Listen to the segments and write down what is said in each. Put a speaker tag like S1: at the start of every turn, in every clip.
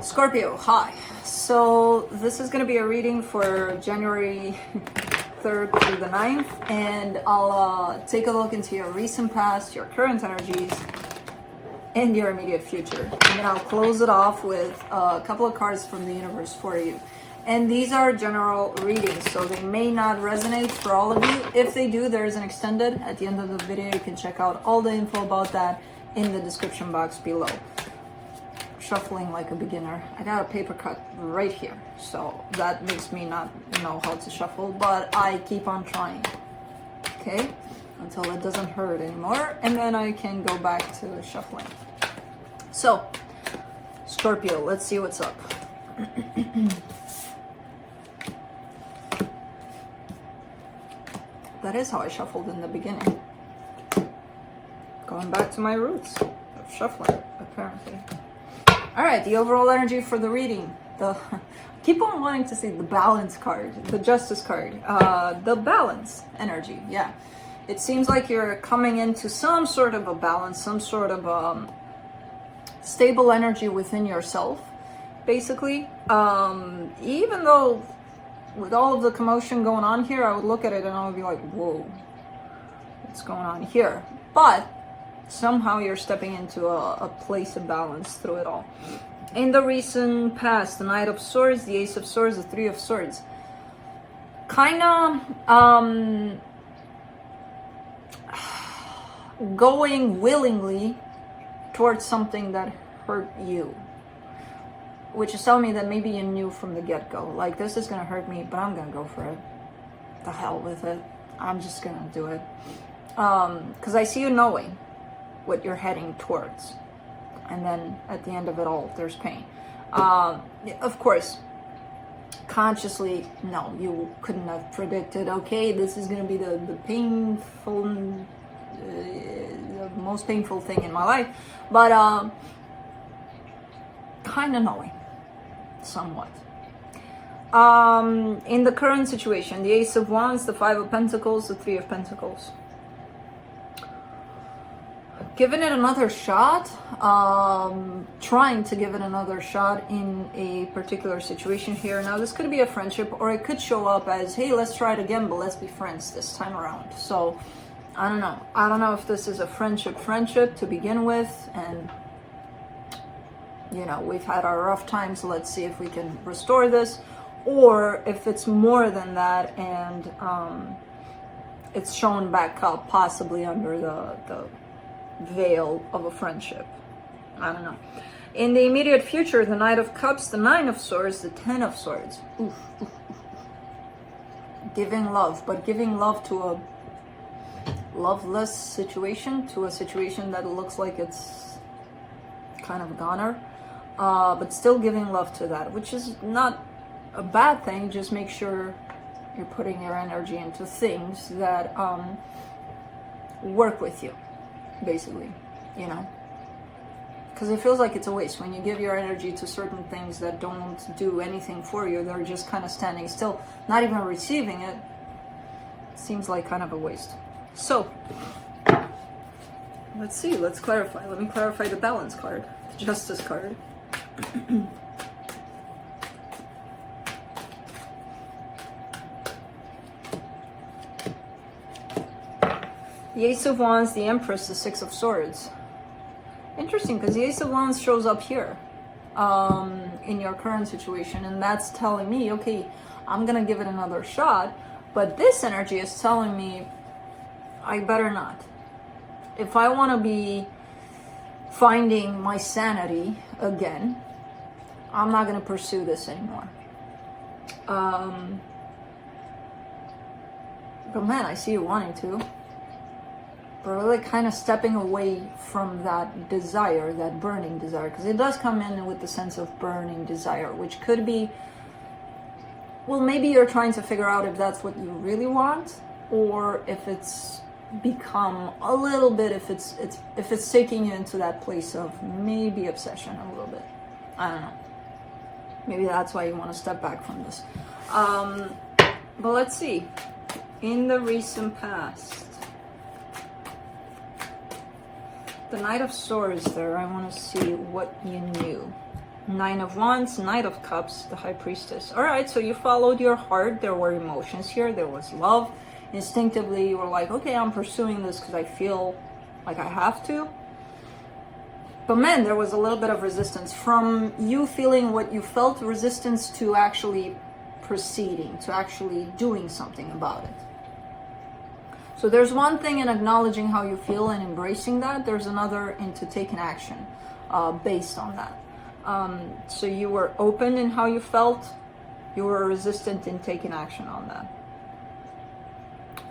S1: Scorpio, hi. So this is going to be a reading for January 3rd through the 9th, and I'll take a look into your recent past, your current energies, and your immediate future. And then I'll close it off with a couple of cards from the universe for you. And these are general readings, so they may not resonate for all of you. If they do, there is an extended at the end of the video. You can check out all the info about that in the description box below. Shuffling like a beginner. I got a paper cut right here, so that makes me not know how to shuffle, but I keep on trying, okay, until it doesn't hurt anymore, and then I can go back to shuffling. So Scorpio, let's see what's up. That is how I shuffled in the beginning, going back to my roots of shuffling, apparently. All right, the overall energy for the reading. Keep on wanting to see the balance card, the justice card, the balance energy. Yeah, it seems like you're coming into some sort of a balance, some sort of stable energy within yourself, basically. Even though with all of the commotion going on here, I would look at it and I would be like, whoa, what's going on here? But somehow you're stepping into a place of balance through it all. In the recent past, the Knight of Swords, the Ace of Swords, the Three of Swords. Kind of going willingly towards something that hurt you. Which is telling me that maybe you knew from the get-go. Like, this is going to hurt me, but I'm going to go for it. The hell with it. I'm just going to do it. Because I see you knowing what you're heading towards, and then at the end of it all there's pain. Of course, consciously, no, you couldn't have predicted, okay, this is going to be the painful, the most painful thing in my life, but kind of knowing somewhat. In the current situation, the Ace of Wands, the Five of Pentacles, the Three of Pentacles. Giving it another shot, trying to give it another shot in a particular situation here. Now, this could be a friendship, or it could show up as, hey, let's try it again, but let's be friends this time around. So, I don't know. I don't know if this is a friendship to begin with, and, you know, we've had our rough times, let's see if we can restore this, or if it's more than that, and it's shown back up, possibly under the veil of a friendship. I don't know. In the immediate future, the Knight of Cups, the Nine of Swords, the Ten of Swords. Oof, oof, oof. Giving love, but giving love to a loveless situation, to a situation that looks like it's kind of a goner, but still giving love to that, which is not a bad thing. Just make sure you're putting your energy into things that work with you, basically, you know, because it feels like it's a waste when you give your energy to certain things that don't do anything for you. They're just kind of standing still, not even receiving it. Seems like kind of a waste. So let's see, let's clarify. Let me clarify the balance card, the justice card. The Ace of Wands, the Empress, the Six of Swords. Interesting, because the Ace of Wands shows up here in your current situation, and that's telling me, okay, I'm gonna give it another shot, but this energy is telling me I better not. If I want to be finding my sanity again, I'm not gonna pursue this anymore. But man, I see you wanting to. But really kind of stepping away from that desire, that burning desire, because it does come in with the sense of burning desire, which could be, well, maybe you're trying to figure out if that's what you really want, or if it's become a little bit, if it's taking you into that place of maybe obsession a little bit. I don't know. Maybe that's why you want to step back from this. But let's see. In the recent past, the Knight of Swords there, I want to see what you knew. Nine of Wands, Knight of Cups, the High Priestess. All right, so you followed your heart. There were emotions here. There was love. Instinctively, you were like, okay, I'm pursuing this because I feel like I have to. But man, there was a little bit of resistance from you feeling what you felt, resistance to actually proceeding, to actually doing something about it. So there's one thing in acknowledging how you feel and embracing that. There's another into taking action based on that. So you were open in how you felt. You were resistant in taking action on that.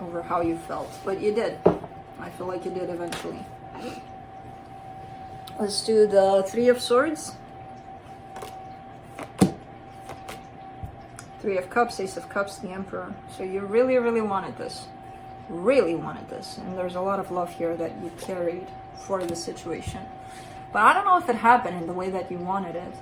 S1: Over how you felt. But you did. I feel like you did eventually. Let's do the Three of Swords. Three of Cups, Ace of Cups, the Emperor. So you really, really wanted this. Really wanted this. And there's a lot of love here that you carried for the situation. But I don't know if it happened in the way that you wanted it.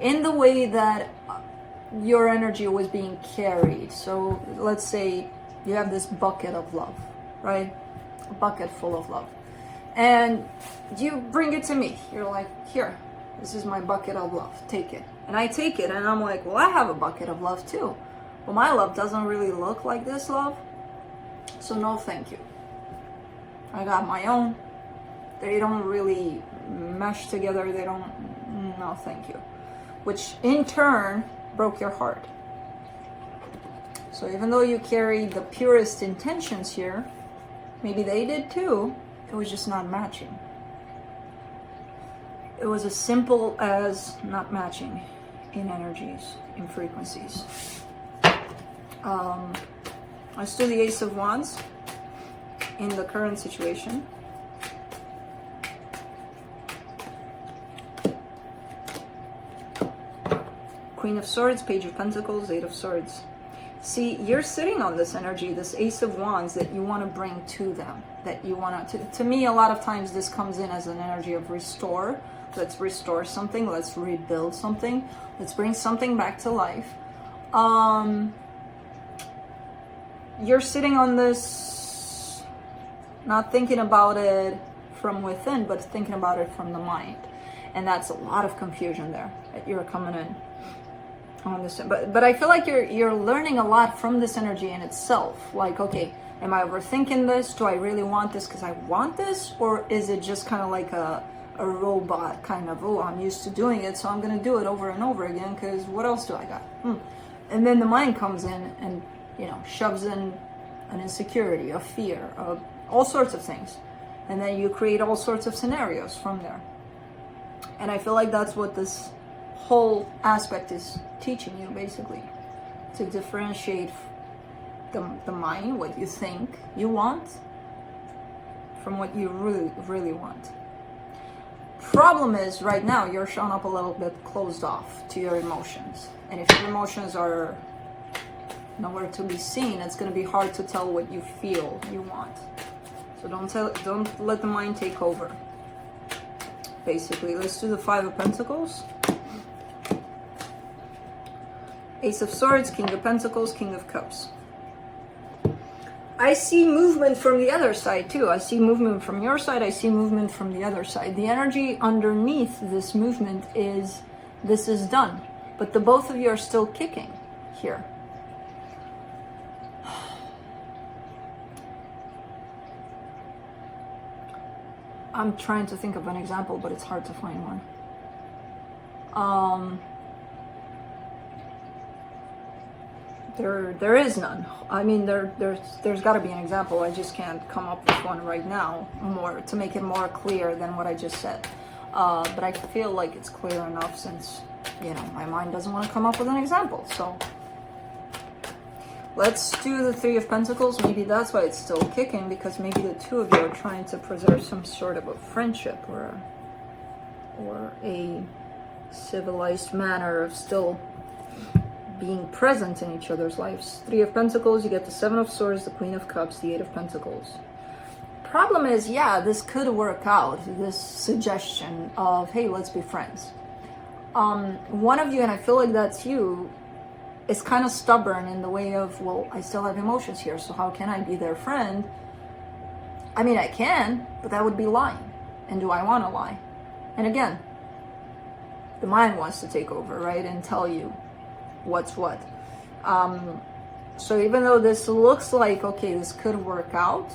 S1: In the way that your energy was being carried. So let's say you have this bucket of love, right? A bucket full of love. And you bring it to me. You're like, here, this is my bucket of love. Take it. And I take it and I'm like, well, I have a bucket of love too. Well, my love doesn't really look like this love. So no, thank you. I got my own. They don't really mesh together. They don't, no, thank you. Which in turn broke your heart. So even though you carry the purest intentions here, maybe they did too, it was just not matching. It was as simple as not matching in energies, in frequencies. Let's do the Ace of Wands in the current situation. Queen of Swords, Page of Pentacles, Eight of Swords. See, you're sitting on this energy, this Ace of Wands that you want to bring to them. That you want to me, a lot of times this comes in as an energy of restore. Let's restore something. Let's rebuild something. Let's bring something back to life. You're sitting on this, not thinking about it from within, but thinking about it from the mind. And that's a lot of confusion there that you're coming in on this. But I feel like you're learning a lot from this energy in itself. Like, okay, am I overthinking this? Do I really want this because I want this? Or is it just kind of like a robot kind of, oh, I'm used to doing it, so I'm going to do it over and over again because what else do I got? And then the mind comes in and, you know, shoves in an insecurity, a fear, all sorts of things. And then you create all sorts of scenarios from there. And I feel like that's what this whole aspect is teaching you, basically. To differentiate the mind, what you think you want, from what you really, really want. Problem is, right now, you're showing up a little bit closed off to your emotions. And if your emotions are nowhere to be seen, it's going to be hard to tell what you feel you want. So don't let the mind take over. Basically, let's do the Five of Pentacles. Ace of Swords, King of Pentacles, King of Cups. I see movement from the other side too. I see movement from your side. I see movement from the other side. The energy underneath this movement is, this is done. But the both of you are still kicking here. I'm trying to think of an example, but it's hard to find one. There is none. I mean, there's got to be an example. I just can't come up with one right now, more to make it more clear than what I just said. But I feel like it's clear enough since, you know, my mind doesn't want to come up with an example. So let's do the Three of Pentacles. Maybe that's why it's still kicking, because maybe the two of you are trying to preserve some sort of a friendship or a civilized manner of still being present in each other's lives. Three of Pentacles, you get the Seven of Swords, the Queen of Cups, the Eight of Pentacles. Problem is, yeah, this could work out, this suggestion of, hey, let's be friends. One of you, and I feel like that's you, is kind of stubborn in the way of, well, I still have emotions here, so how can I be their friend? I mean, I can, but that would be lying. And do I want to lie? And again, the mind wants to take over, right? And tell you what's what. So even though this looks like, okay, this could work out,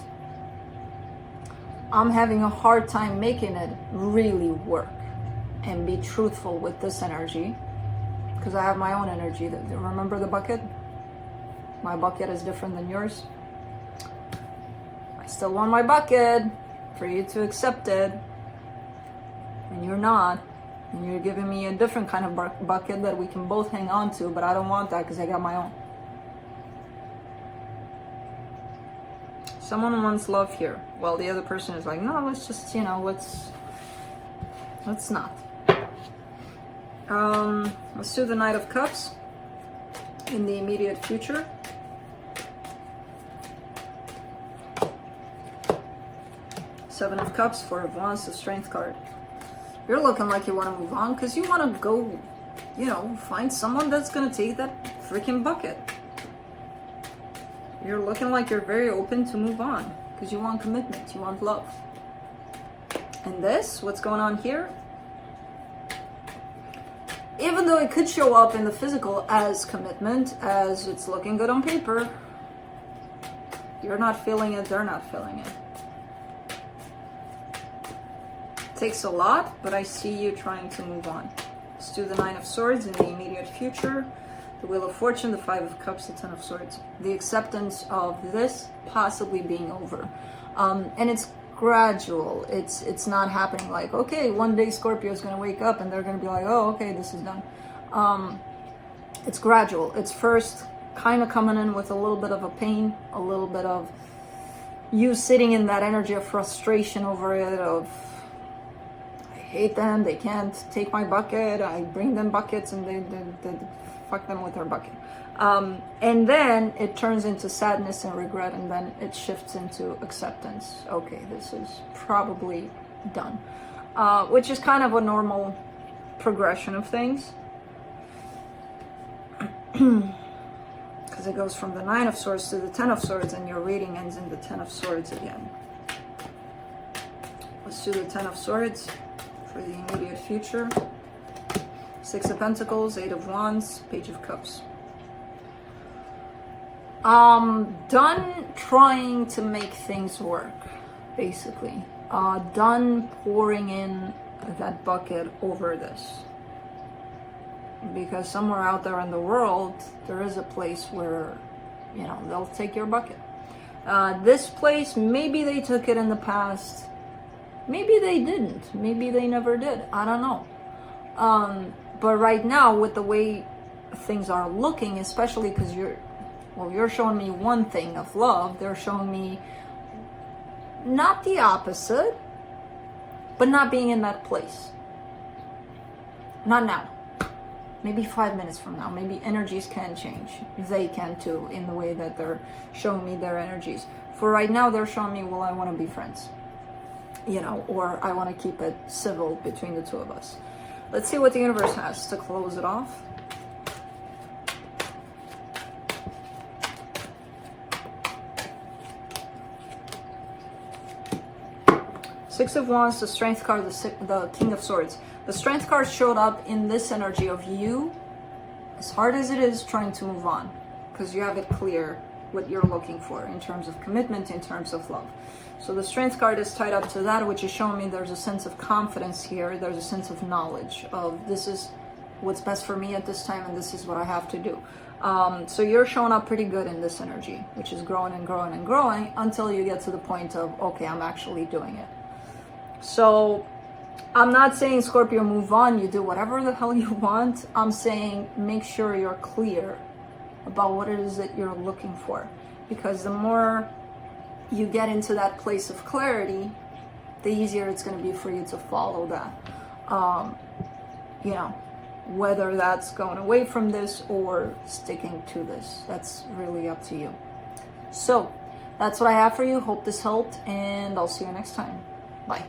S1: I'm having a hard time making it really work and be truthful with this energy, because I have my own energy. Remember the bucket? My bucket is different than yours. I still want my bucket for you to accept it, and you're not. And you're giving me a different kind of bucket that we can both hang on to, but I don't want that because I got my own. Someone wants love here, while the other person is like, no, let's just, let's not. Let's do the Knight of Cups in the immediate future. Seven of Cups, Four of Wands, the Strength card. You're looking like you want to move on because you want to go, find someone that's going to take that freaking bucket. You're looking like you're very open to move on because you want commitment, you want love. And this, what's going on here? Even though it could show up in the physical as commitment, as it's looking good on paper, you're not feeling it, they're not feeling it. Takes a lot, but I see you trying to move on. Let's do the Nine of Swords in the immediate future. The Wheel of Fortune, the Five of Cups, the Ten of Swords. The acceptance of this possibly being over. And it's gradual. It's not happening like, okay, one day Scorpio is going to wake up and they're going to be like, oh, okay, this is done. It's gradual. It's first kind of coming in with a little bit of a pain, a little bit of you sitting in that energy of frustration over it, of I hate them, they can't take my bucket, I bring them buckets and they fuck them with their bucket. And then it turns into sadness and regret, and then it shifts into acceptance. Okay, this is probably done. Which is kind of a normal progression of things. Because it goes from the Nine of Swords to the Ten of Swords, and your reading ends in the Ten of Swords again. Let's do the Ten of Swords for the immediate future. Six of Pentacles, Eight of Wands, Page of Cups. Done trying to make things work, basically. Done pouring in that bucket over this. Because somewhere out there in the world, there is a place where, they'll take your bucket. This place, maybe they took it in the past. Maybe they didn't. Maybe they never did. I don't know. But right now, with the way things are looking, especially because you're showing me one thing of love, they're showing me not the opposite, but not being in that place. Not now. Maybe 5 minutes from now. Maybe energies can change. They can too, in the way that they're showing me their energies. For right now, they're showing me, well, I want to be friends. Or I want to keep it civil between the two of us. Let's see what the universe has to close it off. Six of Wands, the Strength card, the King of Swords. The Strength card showed up in this energy of you, as hard as it is, trying to move on. Because you have it clear what you're looking for in terms of commitment, in terms of love. So the Strength card is tied up to that, which is showing me there's a sense of confidence here. There's a sense of knowledge of this is what's best for me at this time and this is what I have to do. So you're showing up pretty good in this energy, which is growing and growing and growing until you get to the point of, okay, I'm actually doing it. So I'm not saying, Scorpio, move on, you do whatever the hell you want. I'm saying make sure you're clear about what it is that you're looking for. Because the more you get into that place of clarity, the easier it's going to be for you to follow that. Whether that's going away from this or sticking to this, that's really up to you. So that's what I have for you. Hope this helped, and I'll see you next time. Bye.